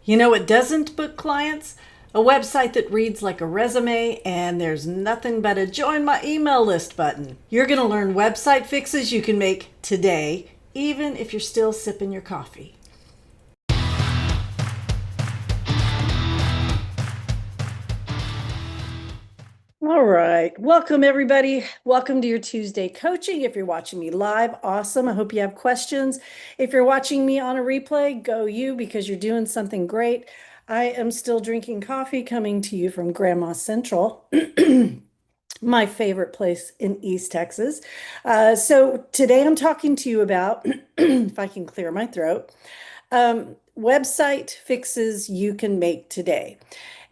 You know what doesn't book clients? A website that reads like a resume and there's nothing but a join my email list button. You're going to learn website fixes you can make today, even if you're still sipping your coffee. All right. Welcome, everybody. Welcome to your Tuesday coaching. If you're watching me live, awesome. I hope you have questions. If you're watching me on a replay, go you because you're doing something great. I am still drinking coffee coming to you from Grandma Central, my favorite place in East Texas. So today I'm talking to you about, if I can clear my throat, website fixes you can make today.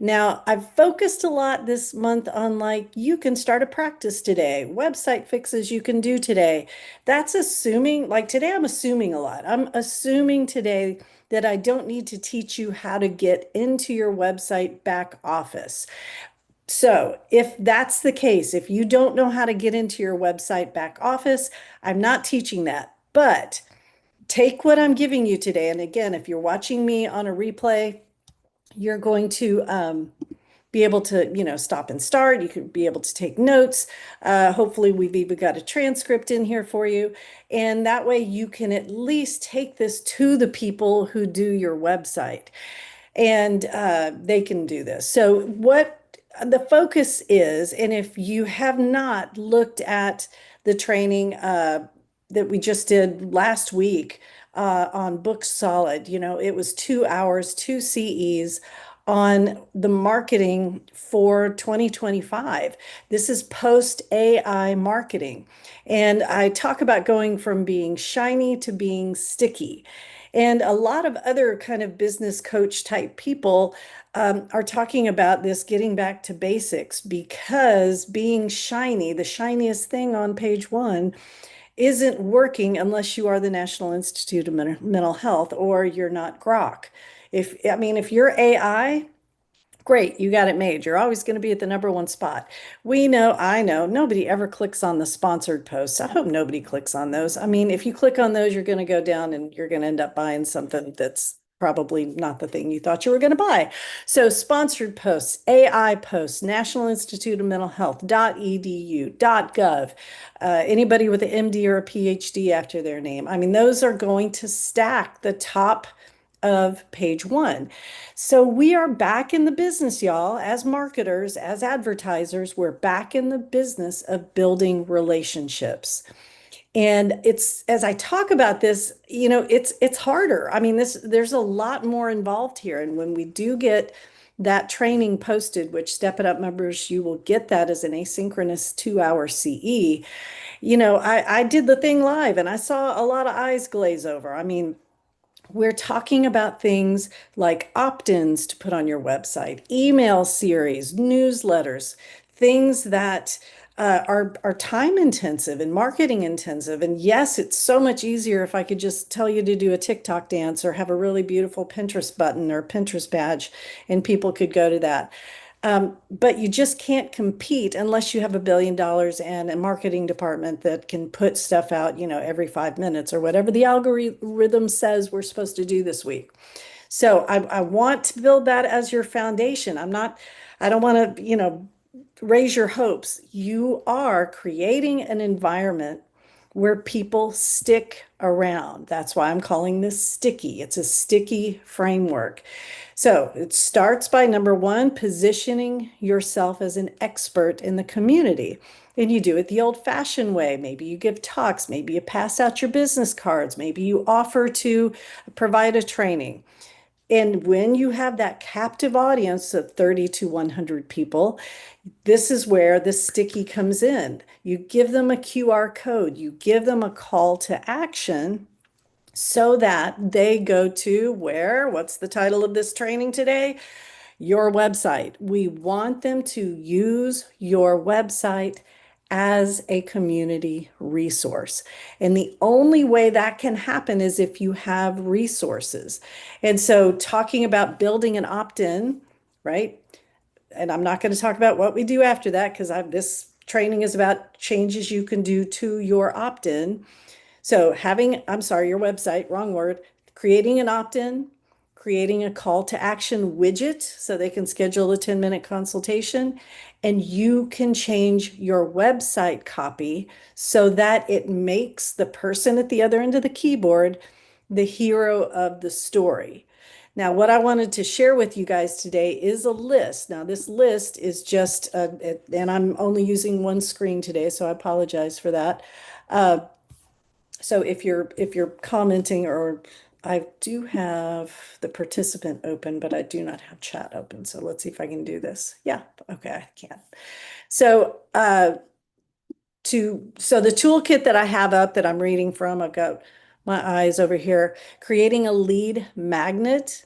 Now, I've focused a lot this month on you can start a practice today, website fixes you can do today. That's assuming, today I'm assuming a lot. I'm assuming today that I don't need to teach you how to get into your website back office. So if that's the case, if you don't know how to get into your website back office, I'm not teaching that. But take what I'm giving you today. And again, if you're watching me on a replay, you're going to be able to, stop and start. You could be able to take notes. Hopefully, we've even got a transcript in here for you. And that way you can at least take this to the people who do your website and they can do this. So, what the focus is, and if you have not looked at the training that we just did last week on Book Solid, it was 2 hours, two CEs on the marketing for 2025. This is post AI marketing. And I talk about going from being shiny to being sticky. And a lot of other kind of business coach type people are talking about this getting back to basics because being shiny, the shiniest thing on page one, isn't working unless you are the National Institute of Mental Health or you're not Grok. If you're AI, great, you got it made. You're always going to be at the number one spot. I know, nobody ever clicks on the sponsored posts. I hope nobody clicks on those. If you click on those, you're going to go down and you're going to end up buying something that's probably not the thing you thought you were going to buy. So sponsored posts, AI posts, National Institute of Mental Health, .edu, .gov, anybody with an MD or a PhD after their name. Those are going to stack the top of page one. So we are back in the business, y'all, as marketers, as advertisers, we're back in the business of building relationships. And it's as I talk about this, it's harder. There's a lot more involved here. And when we do get that training posted, which Step It Up members, you will get that as an asynchronous 2 hour CE. I did the thing live and I saw a lot of eyes glaze over. We're talking about things like opt-ins to put on your website, email series, newsletters, things that are time intensive and marketing intensive. And yes, it's so much easier if I could just tell you to do a TikTok dance or have a really beautiful Pinterest button or Pinterest badge, and people could go to that. But you just can't compete unless you have $1 billion and a marketing department that can put stuff out, every 5 minutes or whatever the algorithm says we're supposed to do this week. So I want to build that as your foundation. I don't want to, raise your hopes. You are creating an environment where people stick around. That's why I'm calling this sticky. It's a sticky framework. So it starts by number one, positioning yourself as an expert in the community. And you do it the old-fashioned way. Maybe you give talks, maybe you pass out your business cards, maybe you offer to provide a training. And when you have that captive audience of 30 to 100 people, this is where the sticky comes in. You give them a QR code, you give them a call to action so that they go to where? What's the title of this training today? Your website. We want them to use your website as a community resource. And the only way that can happen is if you have resources. And so, talking about building an opt in, right? And I'm not going to talk about what we do after that because this training is about changes you can do to your opt in. So, I'm sorry, your website, wrong word, creating an opt in, creating a call to action widget so they can schedule a 10-minute consultation. And you can change your website copy so that it makes the person at the other end of the keyboard the hero of the story. Now, what I wanted to share with you guys today is a list. Now, this list is just, and I'm only using one screen today, so I apologize for that. Uh, so if you're commenting, or I do have the participant open, but I do not have chat open. So let's see if I can do this. Yeah, okay, I can. So so the toolkit that I have up that I'm reading from, I've got my eyes over here, creating a lead magnet.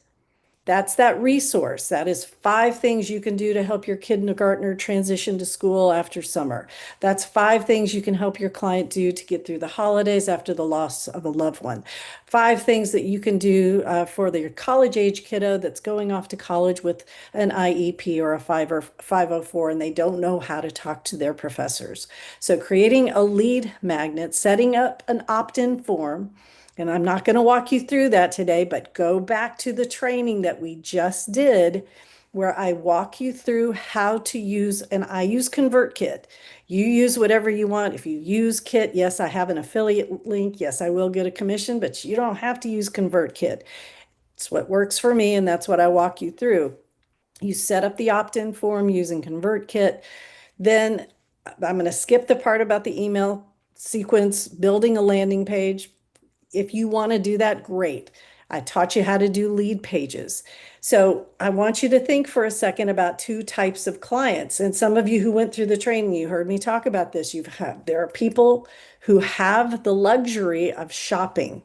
That's that resource. That is 5 things you can do to help your kindergartner transition to school after summer. That's 5 things you can help your client do to get through the holidays after the loss of a loved one. 5 things that you can do for their college age kiddo that's going off to college with an IEP or a 504, and they don't know how to talk to their professors. So creating a lead magnet, setting up an opt-in form. And I'm not going to walk you through that today, but go back to the training that we just did where I walk you through how to use, and I use ConvertKit. You use whatever you want. If you use Kit, yes, I have an affiliate link. Yes, I will get a commission, but you don't have to use ConvertKit. It's what works for me, and that's what I walk you through. You set up the opt-in form using ConvertKit. Then I'm going to skip the part about the email sequence, building a landing page. If you want to do that, great. I taught you how to do lead pages. So I want you to think for a second about 2 types of clients. And some of you who went through the training, you heard me talk about this. There are people who have the luxury of shopping,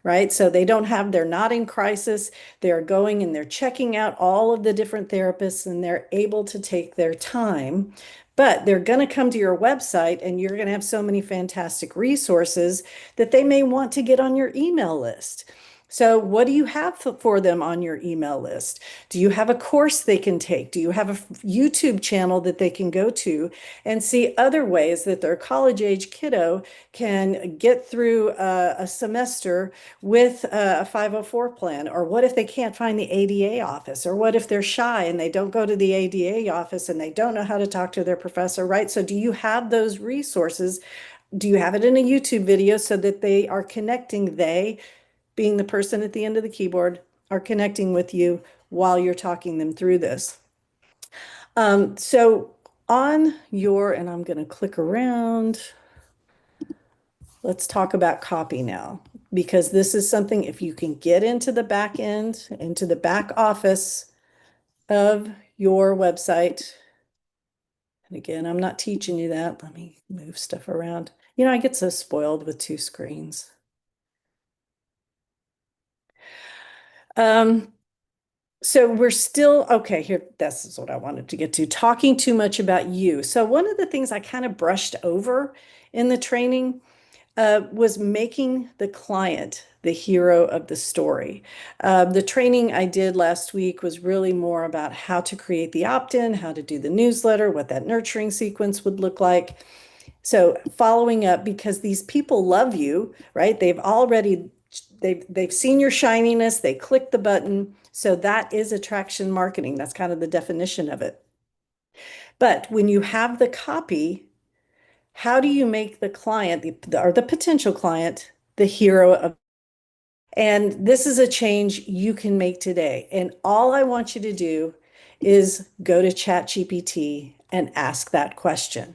right? So they're not in crisis. They're going and they're checking out all of the different therapists, and they're able to take their time. But they're going to come to your website, and you're going to have so many fantastic resources that they may want to get on your email list. So what do you have for them on your email list? Do you have a course they can take? Do you have a YouTube channel that they can go to and see other ways that their college age kiddo can get through a semester with a 504 plan? Or what if they can't find the ADA office? Or what if they're shy and they don't go to the ADA office and they don't know how to talk to their professor, right? So do you have those resources? Do you have it in a YouTube video so that they are connecting, they being the person at the end of the keyboard, are connecting with you while you're talking them through this? So on your, and I'm going to click around. Let's talk about copy now, because this is something, if you can get into the back end, into the back office of your website. And again, I'm not teaching you that. Let me move stuff around. You know, I get so spoiled with 2 screens. Um, so we're still, okay, here, this is what I wanted to get to, talking too much about you. So one of the things I kind of brushed over in the training was making the client the hero of the story. The training I did last week was really more about how to create the opt-in, how to do the newsletter, what that nurturing sequence would look like. So following up, because these people love you, right? They've seen your shininess, they click the button. So that is attraction marketing. That's kind of the definition of it. But when you have the copy, how do you make the client, or the potential client, the hero of? And this is a change you can make today. And all I want you to do is go to ChatGPT and ask that question.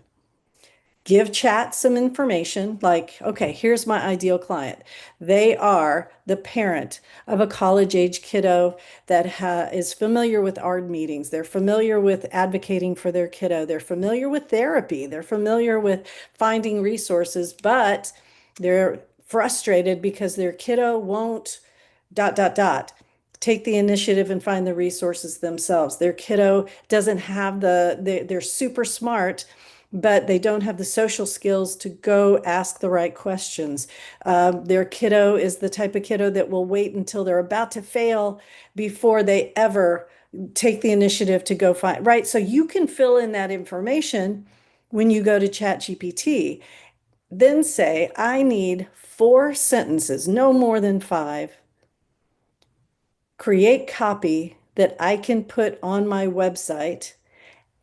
Give chat some information like, okay, here's my ideal client. They are the parent of a college age kiddo that is familiar with ARD meetings. They're familiar with advocating for their kiddo. They're familiar with therapy. They're familiar with finding resources, but they're frustrated because their kiddo won't dot, dot, dot, take the initiative and find the resources themselves. Their kiddo doesn't have they're super smart, but they don't have the social skills to go ask the right questions. Their kiddo is the type of kiddo that will wait until they're about to fail before they ever take the initiative to go find, right? So you can fill in that information when you go to ChatGPT. Then say, I need 4 sentences, no more than 5, create copy that I can put on my website,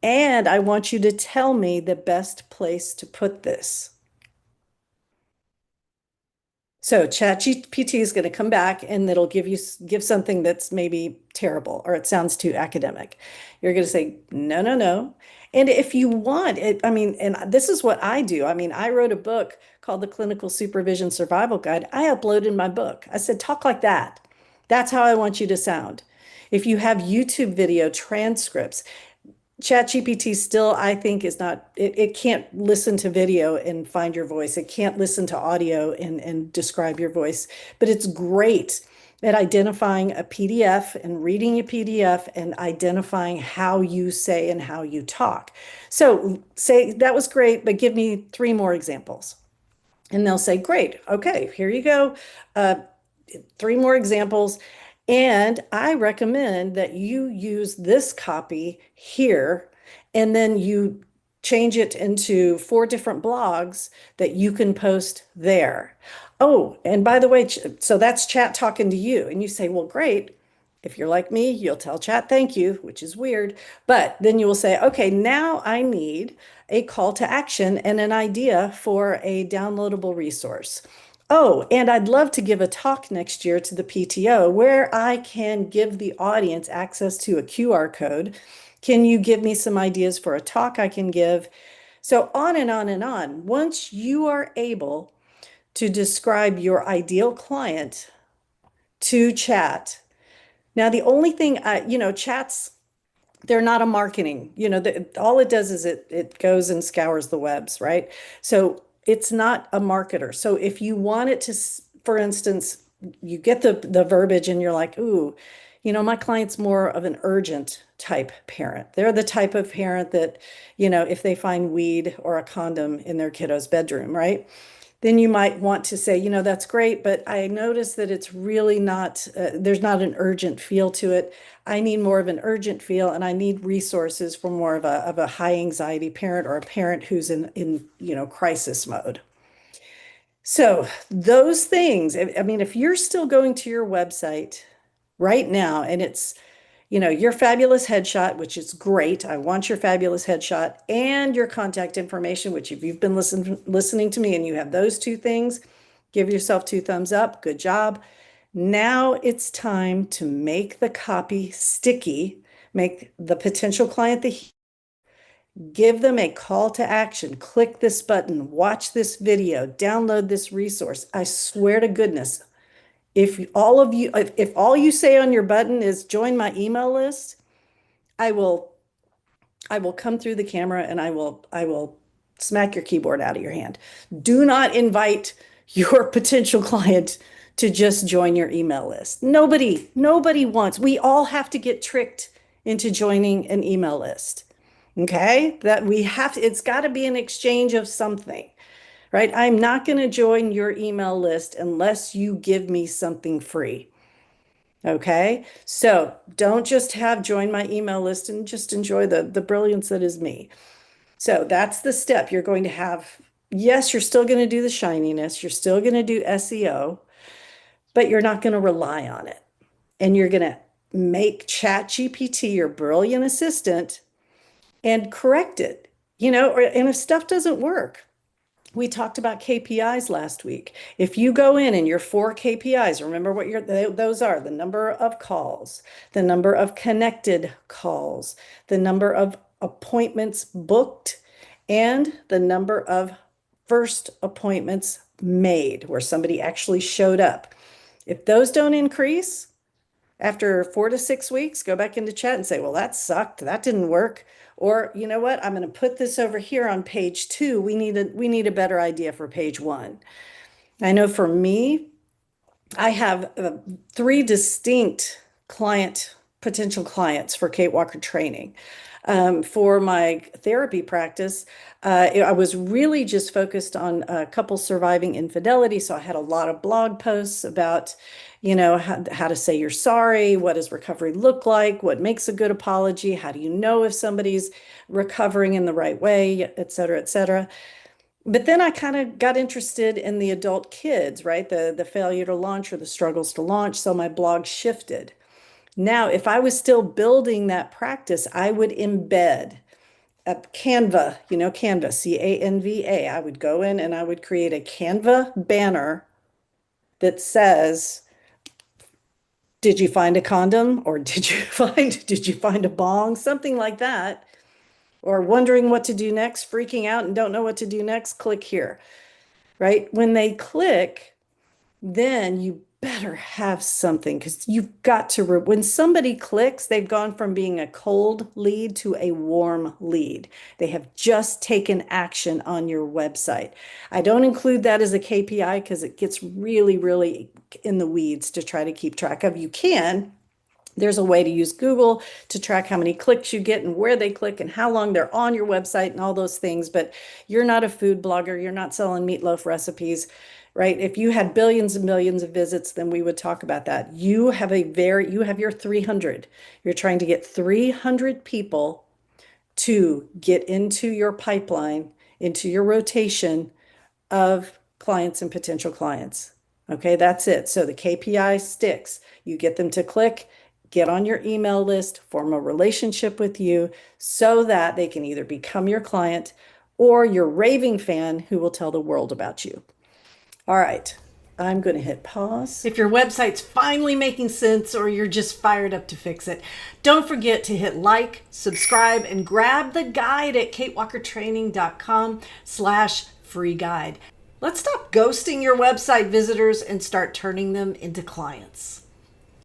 and I want you to tell me the best place to put this. So ChatGPT is going to come back and it'll give something that's maybe terrible or it sounds too academic. You're going to say, no, no, no. And if you want it, I mean, and this is what I do. I mean, I wrote a book called The Clinical Supervision Survival Guide. I uploaded my book. I said, talk like that. That's how I want you to sound. If you have YouTube video transcripts, ChatGPT still, I think, is not, it can't listen to video and find your voice. It can't listen to audio and describe your voice, but it's great at identifying a PDF and reading a PDF and identifying how you say and how you talk. So say that was great, but give me three more examples. And they'll say, great, okay, here you go. Uh, three more examples. And I recommend that you use this copy here and then you change it into four different blogs that you can post there. Oh, and by the way, so that's chat talking to you. And you say, well, great. If you're like me, you'll tell chat thank you, which is weird. But then you will say, okay, now I need a call to action and an idea for a downloadable resource. Oh, and I'd love to give a talk next year to the PTO where I can give the audience access to a QR code. Can you give me some ideas for a talk I can give? So on and on and on. Once you are able to describe your ideal client to chat, now the only thing, chats, they're not a marketing, all it does is it goes and scours the webs, right? So it's not a marketer. So if you want it to, for instance, you get the verbiage and you're like, ooh, my client's more of an urgent type parent. They're the type of parent that, if they find weed or a condom in their kiddo's bedroom, right? Then you might want to say, that's great, but I notice that it's really not, there's not an urgent feel to it. I need more of an urgent feel and I need resources for more of a high anxiety parent or a parent who's in, crisis mode. So those things, I mean, if you're still going to your website right now and it's, your fabulous headshot, which is great. I want your fabulous headshot and your contact information, which if you've been listening to me and you have those two things, give yourself two thumbs up. Good job. Now it's time to make the copy sticky, make the potential client give them a call to action. Click this button, watch this video, download this resource. I swear to goodness, if all you say on your button is join my email list, I will I will come through the camera and I will smack your keyboard out of your hand. Do not invite your potential client to just join your email list. Nobody wants. We all have to get tricked into joining an email list. Okay? That we have to, it's got to be an exchange of something, right? I'm not going to join your email list unless you give me something free. Okay, so don't just have join my email list and just enjoy the brilliance that is me. So that's the step you're going to have. Yes, you're still going to do the shininess, you're still going to do SEO, but you're not going to rely on it. And you're going to make ChatGPT your brilliant assistant and correct it. And if stuff doesn't work, we talked about KPIs last week. If you go in and your four KPIs, remember what those are: the number of calls, the number of connected calls, the number of appointments booked, and the number of first appointments made where somebody actually showed up. If those don't increase, after 4 to 6 weeks, go back into chat and say, well, that sucked. That didn't work. Or you know what? I'm going to put this over here on page 2. We need a better idea for page 1. I know for me, I have three distinct potential clients for Kate Walker training. For my therapy practice, I was really just focused on couples surviving infidelity. So I had a lot of blog posts about, how to say you're sorry, what does recovery look like, what makes a good apology, how do you know if somebody's recovering in the right way, et cetera, et cetera. But then I kind of got interested in the adult kids, right? The failure to launch or the struggles to launch. So my blog shifted. Now, if I was still building that practice, I would embed a Canva, Canva, Canva. I would go in and I would create a Canva banner that says, did you find a condom? Or did you find a bong? Something like that. Or wondering what to do next, freaking out and don't know what to do next, click here, right? When they click, then you better have something because you've got to, when somebody clicks, they've gone from being a cold lead to a warm lead. They have just taken action on your website. I don't include that as a KPI because it gets really, really in the weeds to try to keep track of. You can. There's a way to use Google to track how many clicks you get and where they click and how long they're on your website and all those things. But you're not a food blogger. You're not selling meatloaf recipes, right? If you had billions and millions of visits, then we would talk about that. You have your 300. You're trying to get 300 people to get into your pipeline, into your rotation of clients and potential clients. Okay, that's it. So the KPI sticks. You get them to click, get on your email list, form a relationship with you so that they can either become your client or your raving fan who will tell the world about you. All right, I'm going to hit pause. If your website's finally making sense or you're just fired up to fix it, don't forget to hit like, subscribe, and grab the guide at katewalkertraining.com/free guide. Let's stop ghosting your website visitors and start turning them into clients.